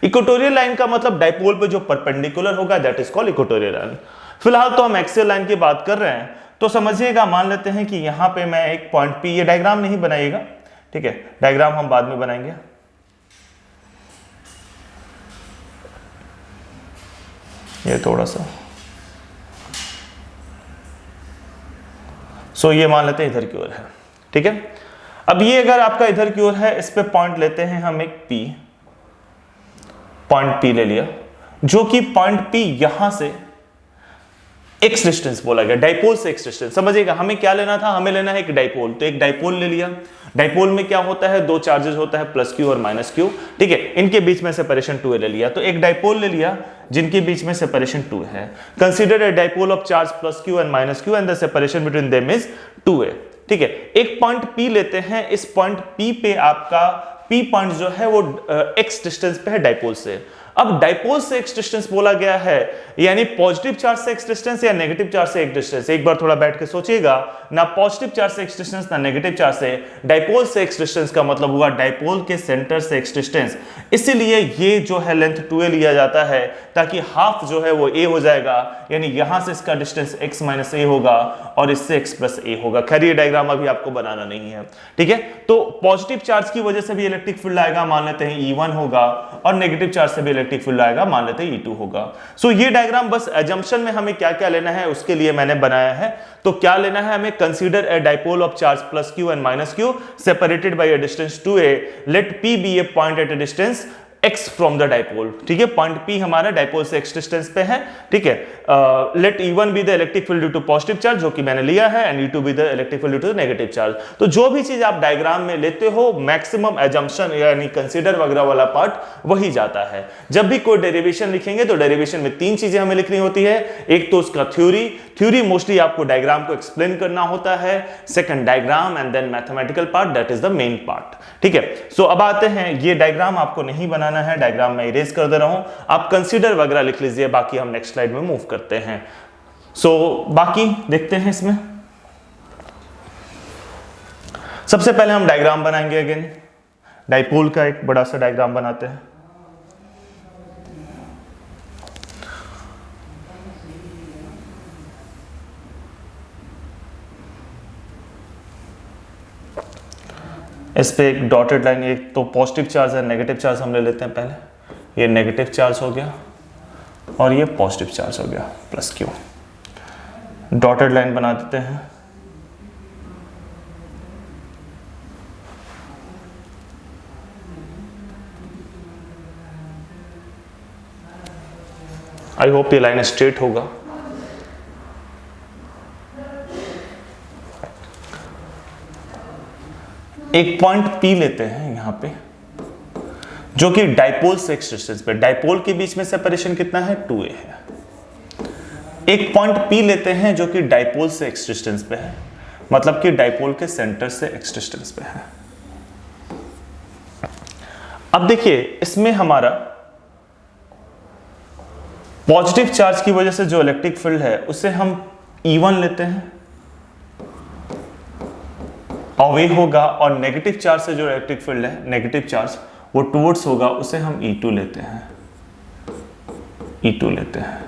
इक्वेटोरियल लाइन का मतलब डाइपोल पे जो परपेंडिकुलर होगा that is called equatorial line. फिलहाल तो हम एक्सियल लाइन की बात कर रहे हैं, तो समझिएगा, मान लेते हैं कि यहां पे मैं एक पॉइंट P, ये डायग्राम नहीं बनाइएगा, ठीक है, डायग्राम हम बाद में बनाएंगे। ये थोड़ा सा ये मान लेते हैं इधर की ओर है, ठीक है। अब ये अगर आपका इधर की ओर है, इस पे पॉइंट लेते हैं हम एक P, पॉइंट P ले लिया, जो कि पॉइंट P यहां से एक्स डिस्टेंस बोला गया, डाइपोल से एक्स डिस्टेंस। समझिएगा हमें क्या लेना था, हमें लेना है एक डाइपोल। तो एक डाइपोल ले लिया। डाइपोल में क्या होता है, 2 चार्जेस होता है, +q और -q, ठीक है। इनके बीच में सेपरेशन 2a ले लिया। तो एक डाइपोल ले लिया जिनके बीच में सेपरेशन 2 है। Consider a dipole of charge +q and -q and the separation between them is 2a, ठीक है। एक पॉइंट P लेते हैं, इस पॉइंट P पे आपका P पॉइंट जो है वो x डिस्टेंस पे है डाइपोल से। अब डाइपोल से x डिस्टेंस बोला गया है, यानी पॉजिटिव चार्ज से x डिस्टेंस या नेगेटिव चार्ज से x डिस्टेंस। एक बार थोड़ा बैठ के सोचिएगा, ना पॉजिटिव चार्ज से x डिस्टेंस ना नेगेटिव चार्ज से, डाइपोल से x डिस्टेंस का मतलब हुआ डाइपोल के सेंटर से x डिस्टेंस। इसीलिए ये जो है लेंथ 2a लिया जाता है, ताकि हाफ जो है वो a हो जाएगा, यानी यहां से इसका डिस्टेंस x - a होगा और इससे x + a होगा। खैर ये डायग्राम अभी आपको बनाना नहीं है, ठीक है। तो पॉजिटिव चार्ज की वजह से भी इलेक्ट्रिक फील्ड आएगा, मान लेते हैं E1 होगा, और नेगेटिव चार्ज से भी इलेक्ट्रिक फील्ड आएगा, मान लेते हैं E2 होगा। सो ये डायग्राम बस एजम्पशन में हमें क्या क्या लेना है उसके लिए मैंने बनाया है। तो क्या लेना है हमें, consider a dipole of charge +q and -q separated by a distance 2a, let p be a point at a distance x from the dipole, ठीक है। पॉइंट P हमारा डाइपोल से x डिस्टेंस पे है, ठीक है। Let E1 be the electric field due to positive charge, जो कि मैंने लिया है, and E2 be the electric field due to negative charge. तो जो भी चीज आप डायग्राम में लेते हो, मैक्सिमम एजम्पशन यानी कंसीडर वगैरह वाला पार्ट वही जाता है। जब भी कोई डेरिवेशन लिखेंगे तो डेरिवेशन में 3 चीजें हमें लिखनी होती है। एक तो उसका थ्योरी मोस्टली आपको डायग्राम को एक्सप्लेन करना होता है, second diagram, and then mathematical part, that is the main part, ठीक है। सो अब आते हैं, ये डायग्राम आपको नहीं बनाना है, डायग्राम मैं इरेज कर दे रहा हूं, आप कंसीडर वगैरह लिख लीजिए, बाकी हम नेक्स्ट स्लाइड में मूव करते हैं। बाकी देखते हैं इसमें। सबसे पहले हम डायग्राम बनाएंगे, अगेन डाइपोल का एक बड़ा सा डायग्राम बनाते हैं। इस पे एक डॉटेड लाइन, एक तो पॉजिटिव चार्ज है, नेगेटिव चार्ज हम ले लेते हैं पहले। ये नेगेटिव चार्ज हो गया और ये पॉजिटिव चार्ज हो गया, +q। डॉटेड लाइन बना देते हैं। आई होप ये लाइन स्ट्रेट होगा। एक पॉइंट P लेते हैं यहां पे, जो कि डाइपोल से एक्स डिस्टेंस पे, डाइपोल के बीच में सेपरेशन कितना है, 2a है। एक पॉइंट P लेते हैं जो कि डाइपोल से एक्स डिस्टेंस पे है, मतलब कि डाइपोल के सेंटर से एक्स डिस्टेंस पे है। अब देखिए इसमें हमारा पॉजिटिव चार्ज की वजह से जो इलेक्ट्रिक फील्ड है उसे हम E1 लेते हैं, अवे होगा, और नेगेटिव चार्ज से जो इलेक्ट्रिक फील्ड है, नेगेटिव चार्ज वो टुवर्ड्स होगा, उसे हम E2 लेते हैं, E2 लेते हैं।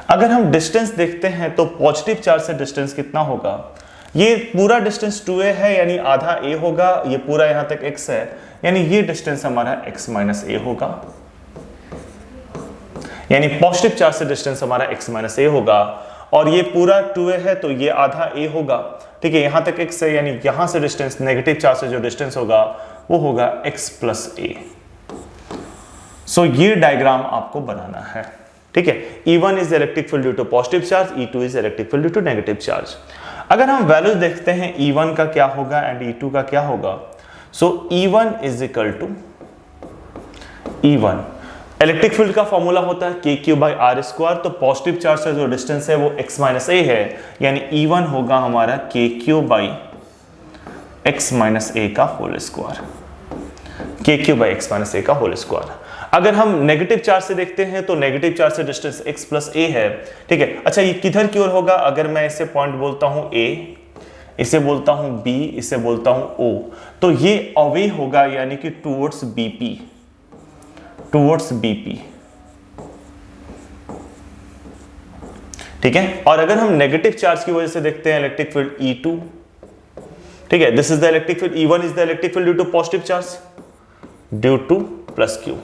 अगर हम डिस्टेंस देखते हैं तो पॉजिटिव चार्ज से डिस्टेंस कितना होगा, ये पूरा डिस्टेंस 2a है यानी आधा a होगा, ये पूरा यहां तक x है यानी ये डिस्टेंस हमारा x माइनस a होगा, यानी पॉजिटिव चार्ज से डिस्टेंस हमारा x माइनस a होगा, और ये पूरा 2a है तो ये आधा a होगा, ठीक है, यहां तक x है यानी यहां से डिस्टेंस नेगेटिव चार्ज से जो डिस्टेंस होगा वो होगा x प्लस a। सो ये डायग्राम आपको बनाना है, ठीक है। E1 is electric field due to positive charge, E2 is electric field due to negative charge. अगर हम वैल्यूज देखते हैं E1 का क्या होगा एंड E2 का क्या होगा, so E1 is equal to E1 electric field का फॉर्मूला होता है KQ बाई आर स्क्वायर, तो पॉजिटिव चार्ज से जो डिस्टेंस है वो x माइनस a है, यानी E1 होगा हमारा KQ by x minus a का whole square, KQ by x minus a का होल स्क्वायर। अगर हम नेगेटिव चार्ज से देखते हैं तो नेगेटिव चार्ज से डिस्टेंस x प्लस a है, ठीक है। अच्छा, ये किधर की ओर होगा, अगर मैं इसे पॉइंट बोलता हूं a, इसे बोलता हूं b, इसे बोलता हूं o, तो ये अवे होगा यानी कि टुवर्ड्स BP, टुवर्ड्स BP, ठीक है। और अगर हम नेगेटिव चार्ज की वजह से देखते हैं इलेक्ट्रिक फील्ड E2, ठीक है, this is the electric field, E1 is the electric field due to positive charge due to plus Q,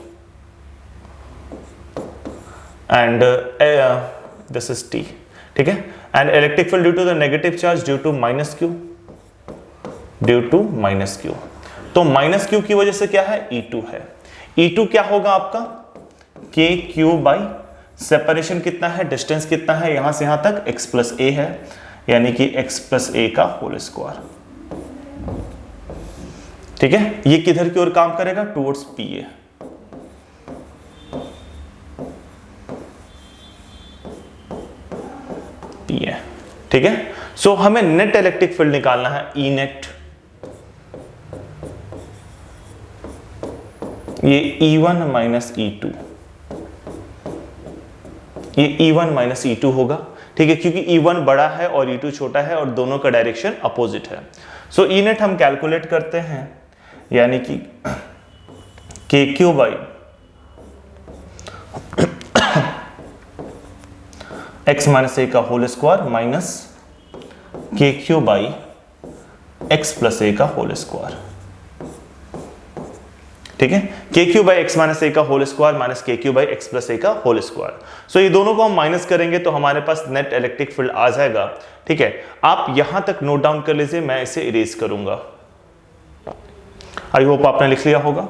and this is T, ठीक है, and electric field due to the negative charge due to minus Q, due to minus Q। तो minus Q की वजह से क्या है, E2 है। E2 क्या होगा आपका KQ बाई सेपरेशन कितना है, डिस्टेंस कितना है, यहां से यहां तक x प्लस a है, यानी कि x प्लस a का होल स्क्वायर, ठीक है। ये किधर की ओर काम करेगा, टुवर्ड्स PA, ठीक है। सो हमें नेट इलेक्ट्रिक फील्ड निकालना है, E नेट, ये E1 माइनस E2, ये E1 माइनस E2 होगा, ठीक है, क्योंकि E1 बड़ा है और E2 छोटा है और दोनों का डायरेक्शन अपोजिट है। सो E नेट हम कैलकुलेट करते हैं, यानी कि KQ by x minus a का whole square minus KQ by x plus a का होल स्क्वायर, ठीक है। KQ by x minus a का whole square minus KQ by x plus a का होल स्क्वायर। सो ये दोनों को हम माइनस करेंगे तो हमारे पास नेट इलेक्ट्रिक फील्ड आ जाएगा, ठीक है। आप यहां तक नोट डाउन कर लीजिए, मैं इसे इरेज करूंगा। आई होप आपने लिख लिया होगा।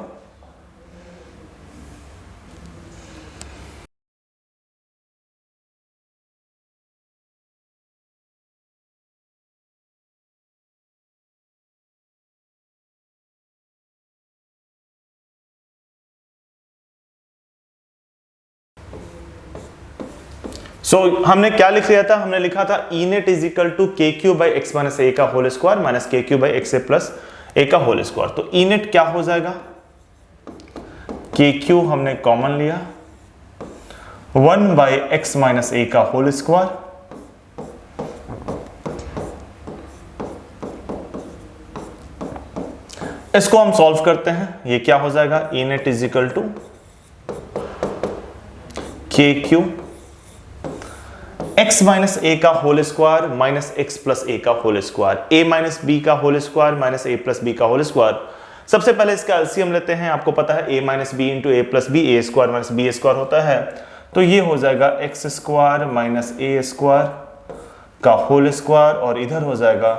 हमने क्या लिख लिया था, हमने लिखा था E net is equal to KQ by x minus a का whole square minus KQ by x plus a का होल स्क्वायर। तो E नेट क्या हो जाएगा, KQ हमने कॉमन लिया, 1 बाई एक्स माइनस a का होल स्क्वायर इसको हम सॉल्व करते हैं, ये क्या हो जाएगा, E net is equal to KQ x minus a का whole square minus x plus a का whole square, a minus b का whole square minus a plus b का होल स्क्वायर। सबसे पहले इसका एलसीएम लेते हैं, आपको पता है a minus b into a plus b, a square minus b square होता है, तो ये हो जाएगा x square minus a square का होल स्क्वायर, और इधर हो जाएगा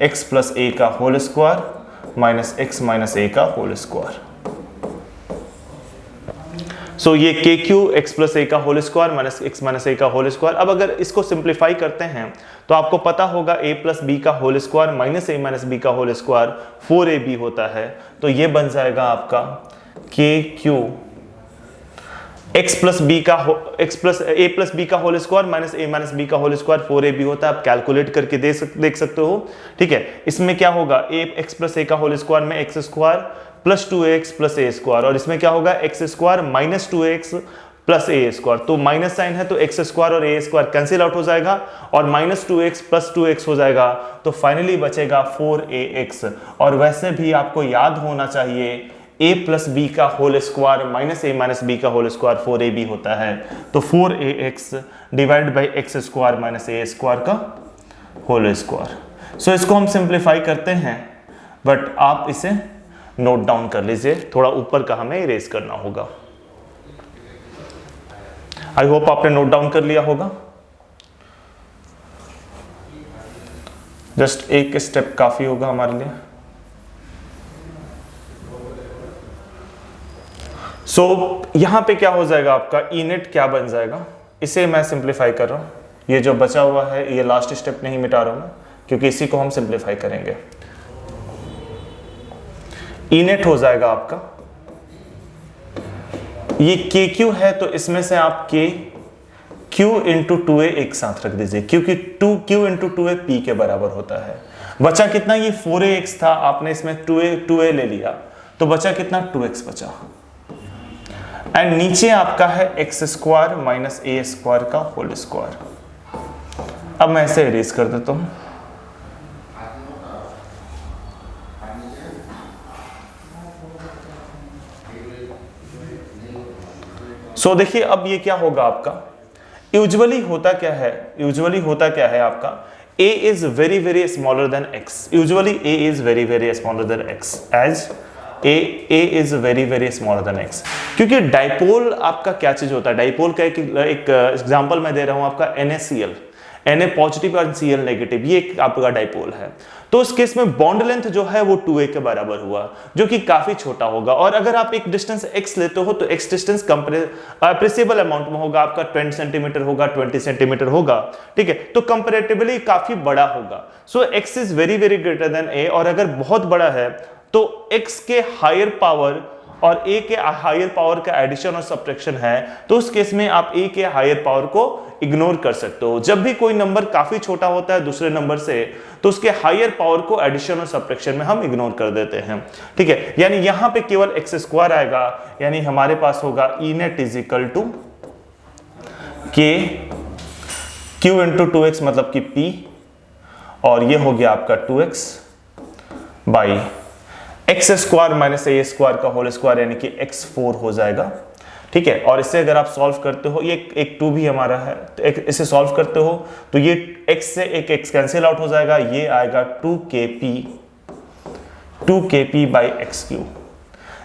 x प्लस a का whole square minus x minus a का होल स्क्वायर। सो ये KQ x प्लस a का whole square minus x minus a का होल स्क्वायर। अब अगर इसको सिंप्लीफाई करते हैं तो आपको पता होगा a प्लस बी का whole square minus a minus B का होल स्क्वायर 4ab होता है, तो ये बन जाएगा आपका KQ x प्लस बी का x plus a plus B का whole square minus a minus B का होल स्क्वायर 4ab होता है। आप कैलकुलेट करके देख सकते हो, ठीक है। इसमें क्या होगा, x प्लस a का होल स्क्वायर में x square plus 2x plus a square, और इसमें क्या होगा x square minus 2x plus A square, तो माइनस साइन है तो एक्स स्क्वायर और ए स्क्वायर कैंसिल आउट हो जाएगा और माइनस 2x प्लस 2x हो जाएगा, तो फाइनली बचेगा 4ax। और वैसे भी आपको याद होना चाहिए a प्लस बी का होल स्क्वायर माइनस ए माइनस बी का होल स्क्वायर 4ab होता है, तो 4ax divide by x square minus a square का होल स्क्वायर। सो इसको हम सिंप्लीफाई करते हैं, बट आप इसे नोट डाउन कर लीजिए, थोड़ा ऊपर का हमें इरेज करना होगा। आई होप आपने नोट डाउन कर लिया होगा। जस्ट एक स्टेप काफी होगा हमारे लिए। सो यहां पे क्या हो जाएगा आपका ई नेट क्या बन जाएगा, इसे मैं सिंप्लीफाई कर रहा हूं, ये जो बचा हुआ है ये लास्ट स्टेप नहीं मिटा रहा हूं मैं, क्योंकि इसी को हम सिंप्लीफाई करेंगे। ई नेट हो जाएगा आपका, ये के क्यू है तो इसमें से आप के क्यू इंटू 2a एक साथ रख दीजिए, क्योंकि 2q इंटू 2a p के बराबर होता है। बचा कितना, ये 4ax था, आपने इसमें 2a ले लिया तो बचा कितना 2x बचा, एंड नीचे आपका है x square minus a square का होल स्क्वायर। अब मैं इसे इरेज कर देता हूं। सो देखिए अब ये क्या होगा आपका, यूजुअली होता क्या है आपका a is very smaller than x, usually a is very smaller than x, as a is very smaller than x, क्योंकि डाइपोल आपका क्या चीज होता है, डाइपोल का एक एग्जांपल मैं दे रहा हूं आपका NaCl, Na पॉजिटिव और Cl नेगेटिव, ये एक आपका डाइपोल है। तो उस केस में बॉन्ड लेंथ जो है वो 2a के बराबर हुआ, जो कि काफी छोटा होगा। और अगर आप एक डिस्टेंस x लेते हो तो x डिस्टेंस अप्रिसिएबल अमाउंट में होगा, आपका 20 सेंटीमीटर होगा, 20 सेंटीमीटर होगा, ठीक है, तो कंपैरेटिवली काफी बड़ा होगा। सो x is very greater than a, और अगर बहुत बड़ा है तो x के हायर पावर और a के हायर पावर का एडिशन और सब्ट्रैक्शन है, तो उस केस में आप a के हायर पावर को इग्नोर कर सकते हो। जब भी कोई नंबर काफी छोटा होता है दूसरे नंबर से, तो उसके हायर पावर को एडिशन और सब्ट्रैक्शन में हम इग्नोर कर देते हैं, ठीक है। यानी यहां पे केवल एक्स स्क्वायर आएगा, यानी हमारे पास होगा E net is equal to के क्यू इंटू 2x मतलब कि p, और ये हो गया आपका 2x by x square minus a square का होल स्क्वायर, यानी कि x4 हो जाएगा, ठीक है। और इसे अगर आप सॉल्व करते हो, ये एक 2 भी हमारा है, तो इसे सॉल्व करते हो तो ये x से एक x कैंसिल आउट हो जाएगा, ये आएगा 2kp by x cube.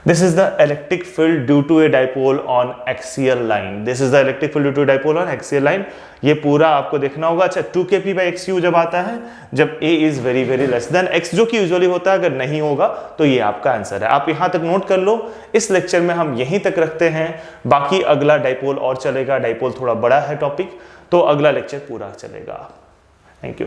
This is the electric field due to a dipole on axial line, this is the electric field due to dipole on axial line. ये पूरा आपको देखना होगा। अच्छा, 2kp बाई एक्स क्यू जब आता है जब a is very less than x, जो कि यूजुअली होता है, अगर नहीं होगा तो ये आपका आंसर है। आप यहां तक नोट कर लो। इस लेक्चर में हम यहीं तक रखते हैं, बाकी अगला डाइपोल और चलेगा, डाइपोल थोड़ा बड़ा है टॉपिक, तो अगला लेक्चर पूरा चलेगा। Thank you.